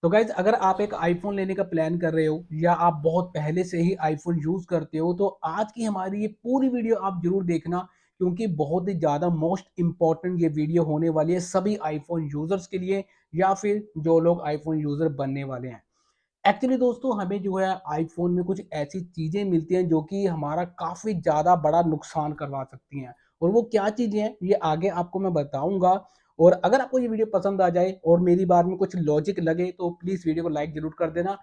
तो गाइज अगर आप एक आईफोन लेने का प्लान कर रहे हो या आप बहुत पहले से ही आईफोन यूज करते हो तो आज की हमारी ये पूरी वीडियो आप जरूर देखना, क्योंकि बहुत ही ज्यादा मोस्ट इंपॉर्टेंट ये वीडियो होने वाली है सभी आईफोन यूजर्स के लिए या फिर जो लोग आईफोन यूजर बनने वाले हैं। एक्चुअली दोस्तों हमें जो है आईफोन में कुछ ऐसी चीजें मिलती हैं जो कि हमारा काफी ज्यादा बड़ा नुकसान करवा सकती हैं। और वो क्या चीजें हैं ये आगे आपको मैं बताऊंगा। और अगर आपको ये वीडियो पसंद आ जाए और मेरी बात में कुछ लॉजिक लगे तो प्लीज वीडियो को लाइक जरूर कर देना।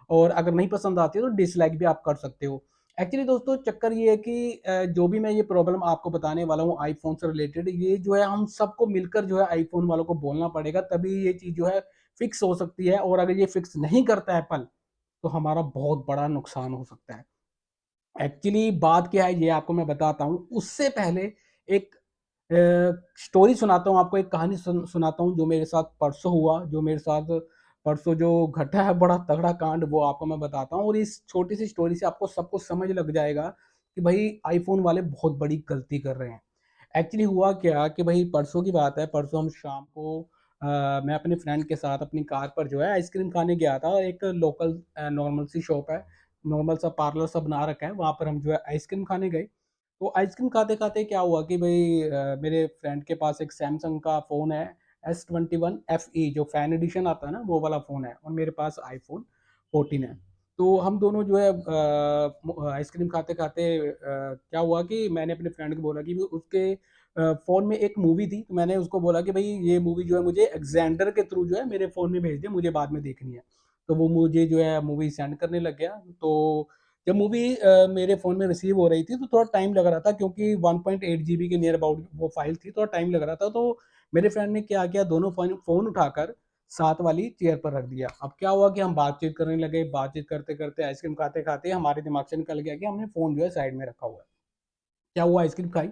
और अगर नहीं पसंद आती है तो डिसलाइक भी आप कर सकते हो। एक्चुअली दोस्तों चक्कर ये है कि जो भी मैं ये प्रॉब्लम आपको बताने वाला हूँ आईफोन से रिलेटेड, ये जो है हम सबको मिलकर जो है आईफोन वालों को बोलना पड़ेगा, तभी ये चीज जो है फिक्स हो सकती है। और अगर ये फिक्स नहीं करता एप्पल तो हमारा बहुत बड़ा नुकसान हो सकता है। एक्चुअली बात क्या है ये आपको मैं बताता हूँ। उससे पहले एक स्टोरी सुनाता हूँ आपको, एक कहानी सुनाता हूँ जो मेरे साथ परसों हुआ, जो मेरे साथ परसों जो घटा है बड़ा तगड़ा कांड, वो आपको मैं बताता हूँ। और इस छोटी सी स्टोरी से आपको सब कुछ समझ लग जाएगा कि भाई आईफोन वाले बहुत बड़ी गलती कर रहे हैं। एक्चुअली हुआ क्या कि भाई परसों की बात है, परसों हम शाम को मैं अपने फ्रेंड के साथ अपनी कार पर जो है आइसक्रीम खाने गया था। एक लोकल नॉर्मल सी शॉप है, नॉर्मल सा पार्लर सा बना रखा है, वहाँ पर हम जो है आइसक्रीम खाने गए। तो आइसक्रीम खाते खाते क्या हुआ कि भाई मेरे फ्रेंड के पास एक सैमसंग का फ़ोन है, S21 FE, जो फैन एडिशन आता है ना वो वाला फ़ोन है, और मेरे पास आईफोन 14 है। तो हम दोनों जो है आइसक्रीम खाते खाते क्या हुआ कि मैंने अपने फ्रेंड को बोला कि भी उसके फ़ोन में एक मूवी थी, तो मैंने उसको बोला कि भाई ये मूवी जो है मुझे एक्जेंडर के थ्रू जो है मेरे फ़ोन में भेज दे, मुझे बाद में देखनी है। तो वो मुझे जो है मूवी सेंड करने लग गया। तो जब मूवी मेरे फ़ोन में रिसीव हो रही थी तो थोड़ा टाइम लग रहा था, क्योंकि 1.8 जीबी के नियर अबाउट वो फाइल थी, थोड़ा टाइम लग रहा था। तो मेरे फ्रेंड ने क्या किया, दोनों फ़ोन उठाकर साथ वाली चेयर पर रख दिया। अब क्या हुआ कि हम बातचीत करने लगे, बातचीत करते करते आइसक्रीम खाते खाते हमारे दिमाग से निकल गया कि हमने फ़ोन जो है साइड में रखा हुआ है। क्या हुआ, आइसक्रीम खाई,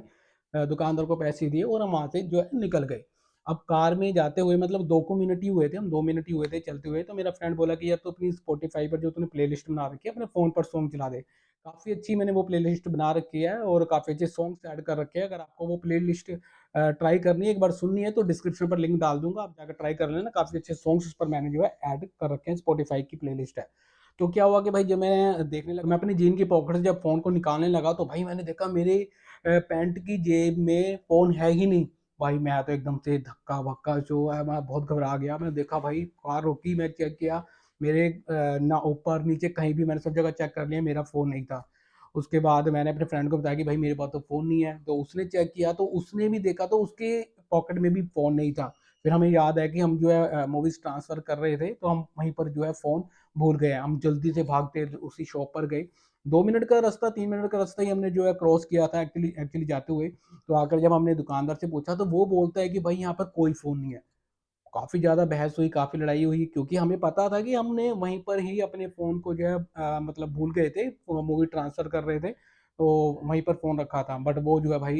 दुकानदार को पैसे दिए और हम वहाँ से जो है निकल गए। अब कार में जाते हुए मतलब 2 को मिनट ही हुए थे, हम 2 मिनट ही हुए थे चलते हुए, तो मेरा फ्रेंड बोला कि यार तू अपनी स्पॉटिफ़ाई पर जो तूने प्लेलिस्ट बना रखी है अपने फ़ोन पर सॉन्ग चला दे। काफ़ी अच्छी मैंने वो प्लेलिस्ट बना रखी है और काफ़ी अच्छे सॉन्ग्स ऐड कर रखे हैं। अगर आपको वो प्लेलिस्ट ट्राई करनी है, एक बार सुननी है, तो डिस्क्रिप्शन पर लिंक डाल दूँगा, आप जाकर ट्राई कर लेना। काफ़ी अच्छे सॉन्ग्स उस पर मैंने जो है ऐड कर रखे हैं, स्पॉटिफ़ाई की प्लेलिस्ट है। तो क्या हुआ कि भाई जब मैं देखने लगा, मैं अपनी जीन की पॉकेट से जब फ़ोन को निकालने लगा तो भाई मैंने देखा मेरे पैंट की जेब में फ़ोन है ही नहीं। भाई मैं तो एकदम से धक्का-वक्का जो है मैं बहुत घबरा गया। मैंने देखा भाई, कार रोकी, मैं चेक किया, मेरे ना ऊपर नीचे कहीं भी मैंने सब जगह चेक कर लिया, मेरा फ़ोन नहीं था। उसके बाद मैंने अपने फ्रेंड को बताया कि भाई मेरे पास तो फ़ोन नहीं है। तो उसने चेक किया तो उसने भी देखा तो उसके पॉकेट में भी फ़ोन नहीं था। फिर हमें याद है कि हम जो है मूवीज़ ट्रांसफ़र कर रहे थे, तो हम वहीं पर जो है फ़ोन भूल गए। हम जल्दी से भागते उसी शॉप पर गए। 2 मिनट का रास्ता, 3 मिनट का रास्ता ही हमने जो है क्रॉस किया था एक्चुअली एक्चुअली जाते हुए। तो आकर जब हमने दुकानदार से पूछा तो वो बोलता है कि भाई यहाँ पर कोई फ़ोन नहीं है। काफ़ी ज़्यादा बहस हुई, काफ़ी लड़ाई हुई, क्योंकि हमें पता था कि हमने वहीं पर ही अपने फ़ोन को जो है मतलब भूल गए थे, मूवी ट्रांसफ़र कर रहे थे, तो वहीं पर फ़ोन रखा था। बट वो जो है भाई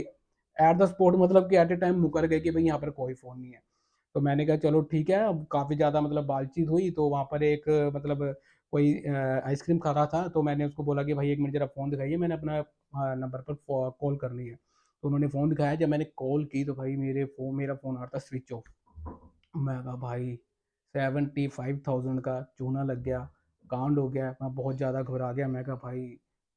एट द स्पॉट मतलब कि एट अ टाइम मुकर गए कि भाई यहाँ पर कोई फ़ोन नहीं है। तो मैंने कहा चलो ठीक है, अब काफ़ी ज़्यादा मतलब बातचीत हुई, तो वहाँ पर एक मतलब कोई आइसक्रीम खा रहा था, तो मैंने उसको बोला कि भाई 1 मिनट ज़रा फ़ोन दिखाइए, मैंने अपना नंबर पर कॉल करनी है। तो उन्होंने फ़ोन दिखाया, जब मैंने कॉल की तो भाई मेरा फ़ोन आ रहा था स्विच ऑफ। मैं कहा भाई 75,000 का चूना लग गया, कांड हो गया। मैं बहुत ज़्यादा घबरा गया। मैं कहा भाई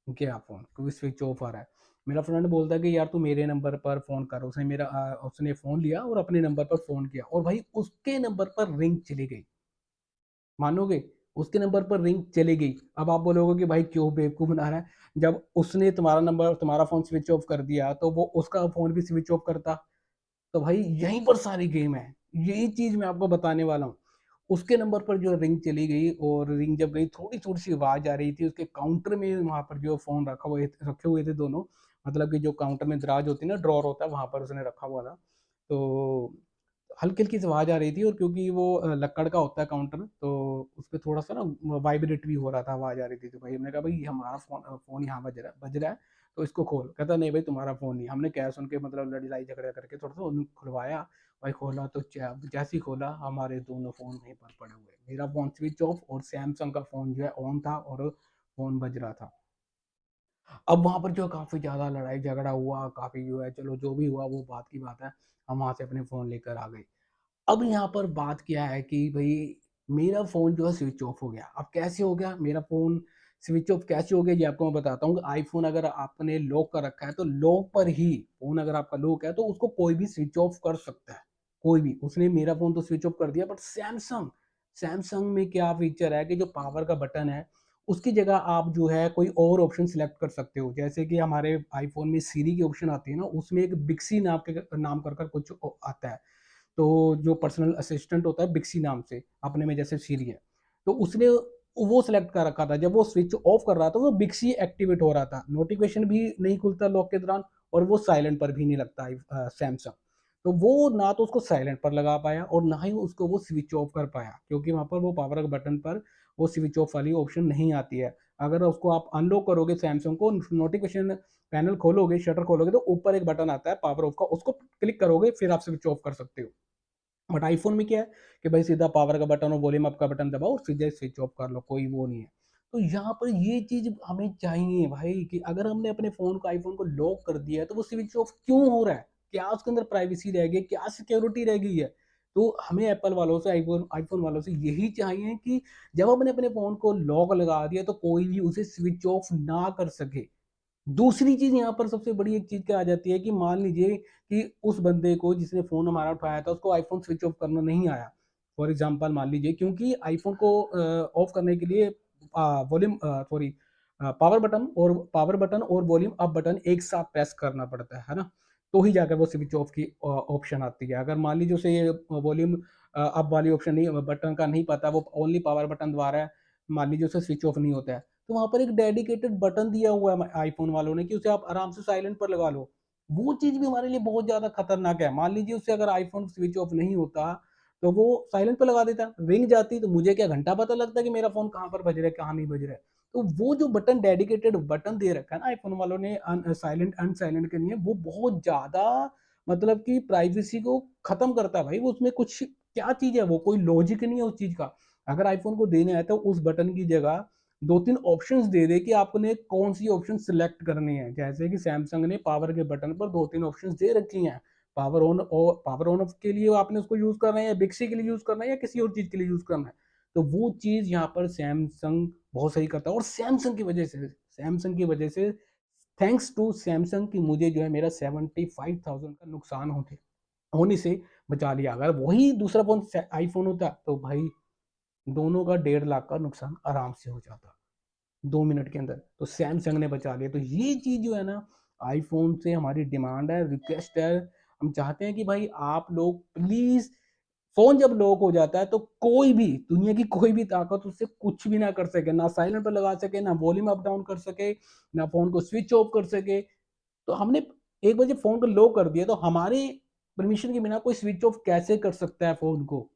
क्या फ़ोन, क्योंकि स्विच ऑफ आ रहा है। मेरा फ्रेंड बोलता है कि यार तू मेरे नंबर पर फ़ोन कर। उसने फ़ोन लिया और अपने नंबर पर फ़ोन किया और भाई उसके नंबर पर रिंग चली गई। मानोगे? उसके नंबर पर रिंग चली गई। अब आप बोलोगे कि भाई क्यों बेवकूफ़ बना रहा है? जब उसने तुम्हारा फ़ोन स्विच ऑफ कर दिया तो वो उसका फ़ोन भी स्विच ऑफ करता। तो भाई यहीं पर सारी गेम है। यही चीज़ मैं आपको बताने वाला हूँ। उसके नंबर पर जो रिंग चली गई, और रिंग जब गई थोड़ी-थोड़ी सी आवाज़ आ रही थी। उसके काउंटर में वहाँ पर जो फ़ोन रखे हुए थे दोनों, मतलब कि जो काउंटर में दराज होती है ना, ड्रॉवर होता है, वहाँ पर उसने रखा हुआ था। तो हल्की-हल्की सी आवाज़ आ रही थी, और क्योंकि वो लक्कड़ का होता है काउंटर, तो उसपे थोड़ा-सा ना वाइब्रेट भी हो रहा था, आवाज़ आ रही थी। तो भाई हमने कहा भाई हमारा फ़ोन यहाँ बज रहा है, तो इसको खोल। कहता नहीं भाई तुम्हारा फ़ोन नहीं है। हमने क्या सुन के मतलब लड़ाई झगड़ा करके थोड़ा-सा उन्हें खुलवाया। भाई खोला तो जैसे ही खोला हमारे दोनों फ़ोन वहीं पर पड़े हुए। मेरा फ़ोन स्विच ऑफ और सैमसंग का फ़ोन जो है ऑन था और फ़ोन बज रहा था। अब वहाँ पर जो है काफ़ी ज़्यादा लड़ाई झगड़ा हुआ, काफ़ी जो है चलो जो भी हुआ वो बात की बात है। हम वहाँ से अपने फ़ोन लेकर आ गए। अब यहाँ पर बात क्या है कि भई मेरा फ़ोन जो है स्विच ऑफ हो गया। अब कैसे हो गया? मेरा फ़ोन स्विच ऑफ कैसे हो गया ये आपको मैं बताता हूँ। आईफ़ोन अगर आपने लॉक कर रखा है तो लॉक पर ही फ़ोन अगर आपका लॉक है तो उसको कोई भी स्विच ऑफ कर सकता है, कोई भी। उसने मेरा फ़ोन तो स्विच ऑफ कर दिया बट सैमसंग में क्या फ़ीचर है कि जो पावर का बटन है, उसकी जगह आप जो है कोई और ऑप्शन सिलेक्ट कर सकते हो। जैसे कि हमारे आईफ़ोन में सिरी की ऑप्शन आती है ना, उसमें एक बिक्सी नाम कर कुछ आता है। तो जो पर्सनल असिस्टेंट होता है बिक्सी नाम से, अपने में जैसे सिरी है। तो उसने वो सिलेक्ट कर रखा था, जब वो स्विच ऑफ कर रहा था वो बिक्सी एक्टिवेट हो रहा था, नोटिफिकेशन भी नहीं खुलता लॉक के दौरान और वो साइलेंट पर भी नहीं लगता सैमसंग। तो वो ना तो उसको साइलेंट पर लगा पाया और ना ही उसको वो स्विच ऑफ कर पाया, क्योंकि वहाँ पर वो पावर के बटन पर वो स्विच ऑफ वाली ऑप्शन नहीं आती है। अगर उसको आप अनलॉक करोगे सैमसंग को, नोटिफिकेशन पैनल खोलोगे, शटर खोलोगे तो ऊपर एक बटन आता है पावर ऑफ का, उसको क्लिक करोगे फिर आप स्विच ऑफ कर सकते हो। बट आईफ़ोन में क्या है कि भाई सीधा पावर का बटन और वॉल्यूम अप का बटन दबाओ और सीधे स्विच ऑफ कर लो, कोई वो नहीं है। तो यहाँ पर ये चीज़ हमें चाहिए भाई कि अगर हमने अपने फ़ोन को आईफ़ोन को लॉक कर दिया है, तो वो स्विच ऑफ क्यों हो रहा है? क्या उसके अंदर प्राइवेसी रह गई? क्या सिक्योरिटी रह गई है? तो हमें एप्पल वालों से आईफ़ोन आईफ़ोन वालों से यही चाहिए कि जब हमने अपने फ़ोन को लॉक लगा दिया, तो कोई भी उसे स्विच ऑफ ना कर सके। दूसरी चीज़ यहाँ पर सबसे बड़ी एक चीज़ क्या आ जाती है कि मान लीजिए कि उस बंदे को जिसने फ़ोन हमारा उठाया था उसको आईफ़ोन स्विच ऑफ करना नहीं आया। फॉर एग्ज़ाम्पल मान लीजिए, क्योंकि आईफ़ोन को ऑफ करने के लिए पावर बटन और वॉल्यूम अप बटन एक साथ प्रेस करना पड़ता है ना? तो ही जाकर वो स्विच ऑफ की ऑप्शन आती है। अगर मान लीजिए उसे ये वॉल्यूम अप वाली ऑप्शन नहीं, बटन का नहीं पता, वो ओनली पावर बटन द्वारा मान लीजिए उसे स्विच ऑफ नहीं होता है। तो वहाँ पर एक डेडिकेटेड बटन दिया हुआ है आईफ़ोन वालों ने कि उसे आप आराम से साइलेंट पर लगा लो। वो चीज़ भी हमारे लिए बहुत ज़्यादा खतरनाक है। मान लीजिए उससे अगर आईफ़ोन स्विच ऑफ नहीं होता, तो वो साइलेंट पे लगा देता, रिंग जाती तो मुझे क्या घंटा पता लगता कि मेरा फ़ोन कहाँ पर बज रहा है, कहाँ नहीं बज रहा है। तो वो जो बटन डेडिकेटेड बटन दे रखा है ना आईफ़ोन वालों ने साइलेंट अनसाइलेंट के लिए, वो बहुत ज़्यादा मतलब कि प्राइवेसी को ख़त्म करता है भाई। वो उसमें कुछ क्या चीज़ है, वो कोई लॉजिक नहीं है उस चीज़ का। अगर आईफ़ोन को देना है तो उस बटन की जगह 2-3 ऑप्शंस दे दे कि आपने कौन-सी ऑप्शन सिलेक्ट करनी है। जैसे कि सैमसंग ने पावर के बटन पर 2-3 ऑप्शंस दे रखी हैं। पावर ऑन ऑफ के लिए आपने उसको यूज़ करना है या बिक्सी के लिए यूज़ करना है या किसी और चीज़ के लिए यूज़ करना है। तो वो चीज़ यहाँ पर सैमसंग बहुत सही करता है और सैमसंग की वजह से थैंक्स टू सैमसंग कि मुझे जो है मेरा 75,000 का नुकसान होने से बचा लिया। अगर वही दूसरा फ़ोन आईफ़ोन होता तो भाई दोनों का 1.5 लाख का नुकसान आराम से हो जाता। 2 मिनट के अंदर, तो सैमसंग ने बचा लिया। तो ये चीज़ जो है ना आईफ़ोन से हमारी डिमांड है, रिक्वेस्ट है। हम चाहते हैं कि भाई आप लोग प्लीज़, फ़ोन जब लॉक हो जाता है तो कोई भी, दुनिया की कोई भी ताकत उससे कुछ भी ना कर सके। ना साइलेंट पे लगा सके, ना वॉल्यूम अप डाउन कर सके, ना फ़ोन को स्विच ऑफ कर सके। तो हमने एक बार जब फ़ोन को लॉक कर दिया तो हमारे परमिशन के बिना कोई स्विच ऑफ कैसे कर सकता है फ़ोन को?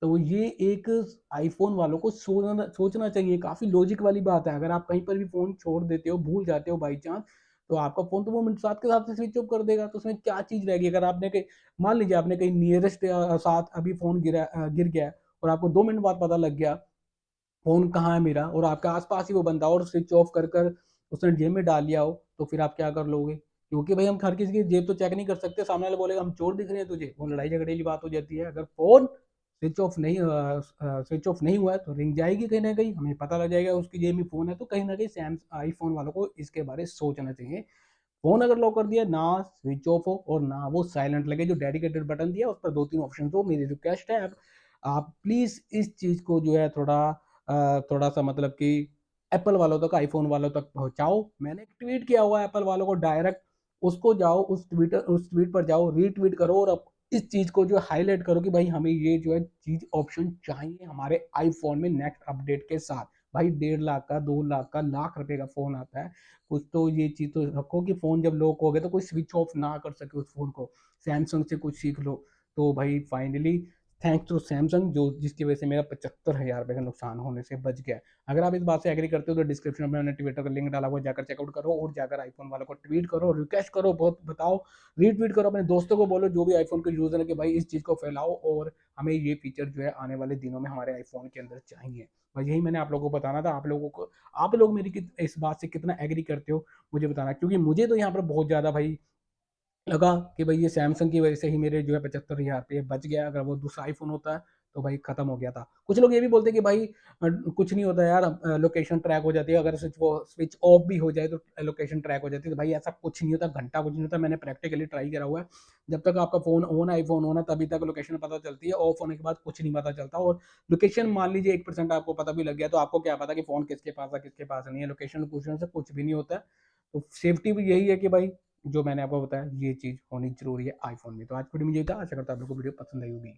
तो ये एक आईफ़ोन वालों को सोचना सोचना चाहिए, काफ़ी लॉजिक वाली बात है। अगर आप कहीं पर भी फ़ोन छोड़ देते हो, भूल जाते हो बाई चांस, तो आपका फ़ोन तो वो मिनट साथ के साथ से स्विच ऑफ कर देगा। तो उसमें क्या चीज़ रहेगी? अगर आपने कहीं मान लीजिए आपने कहीं नियरेस्ट साथ अभी फ़ोन गिर गया है और आपको 2 मिनट बाद पता लग गया फ़ोन कहाँ है मेरा, और आपके आस-पास ही वो बंदा और स्विच ऑफ कर उसने जेब में डाल लिया हो, तो फिर आप क्या कर लोगे? क्योंकि भई हम हर किसी की जेब तो चेक नहीं कर सकते, सामने वाला बोलेगा हम चोर दिख रहे हैं तुझे, वो लड़ाई झगड़े की बात हो जाती है। अगर फ़ोन स्विच ऑफ नहीं हुआ है तो रिंग जाएगी कहीं न कहीं, हमें पता लग जाएगा उसकी जेब में फ़ोन है, तो कहीं न कहीं आईफ़ोन वालों को इसके बारे सोचना चाहिए। फ़ोन अगर लॉक कर दिया, ना स्विच ऑफ हो और ना वो साइलेंट लगे, जो डेडिकेटेड बटन दिया उस पर 2-3 ऑप्शन हो। मेरी रिक्वेस्ट है आप प्लीज़ इस चीज़ को जो है थोड़ा-सा मतलब कि एप्पल वालों तक, आईफ़ोन वालों तक पहुँचाओ। मैंने एक ट्वीट किया हुआ है एप्पल वालों को डायरेक्ट, उसको जाओ उस ट्वीट पर जाओ, रीट्वीट करो और अब इस चीज़ को जो हाइलाइट करो कि भाई हमें ये जो है चीज़ ऑप्शन चाहिए हमारे आईफ़ोन में नेक्स्ट अपडेट के साथ। भाई 1.5 लाख का, 2 लाख का, लाख रुपए का फ़ोन आता है। कुछ तो ये चीज़ तो रखो कि फ़ोन जब लॉक हो गया तो कोई स्विच ऑफ ना कर सके उस फ़ोन को। सैमसंग से कुछ सीख लो। तो भाई फाइनली थैंक्स टू सैमसंग, जो जिसकी वजह से मेरा 75,000 रुपए का नुकसान होने से बच गया। अगर आप इस बात से एग्री करते हो तो डिस्क्रिप्शन में मैंने ट्विटर का लिंक डाला हुआ है, जाकर चेकआउट करो और जाकर आईफ़ोन वालों को ट्वीट करो, रिक्वेस्ट करो, बहुत बताओ, रीट्वीट करो, अपने दोस्तों को बोलो जो भी आईफ़ोन के यूज़र है कि भाई इस चीज़ को फैलाओ और हमें ये फीचर जो है आने वाले दिनों में हमारे आईफ़ोन के अंदर चाहिए। बस यही मैंने आप लोगों को बताना था। आप लोग मेरी इस बात से कितना एग्री करते हो मुझे बताना, क्योंकि मुझे तो यहाँ पर बहुत ज़्यादा भाई लगा कि भाई ये सैमसंग की वजह से ही मेरे जो है 75,000 रुपये बच गया। अगर वो दूसरा आईफ़ोन होता तो भाई खत्म हो गया था। कुछ लोग ये भी बोलते हैं कि भाई कुछ नहीं होता यार, लोकेशन ट्रैक हो जाती है, अगर स्विच ऑफ भी हो जाए तो लोकेशन ट्रैक हो जाती है। तो भाई ऐसा कुछ नहीं होता, घंटा कुछ नहीं होता, मैंने प्रैक्टिकली ट्राई करा हुआ है। जब तक आपका फ़ोन ऑन है, आईफ़ोन ऑन है, तभी तक लोकेशन पता चलती है, ऑफ होने के बाद कुछ नहीं पता चलता। और लोकेशन मान लीजिए 1% आपको पता भी लग गया, तो आपको क्या पता कि फ़ोन किसके पास है, किसके पास नहीं है। लोकेशन से कुछ भी नहीं होता है। तो सेफ्टी भी यही है कि भाई जो मैंने आपको बताया ये चीज़ होनी ज़रूरी है आईफ़ोन में। तो आज की वीडियो में यही था, आशा करता हूँ आप लोगों को वीडियो पसंद आई होगी।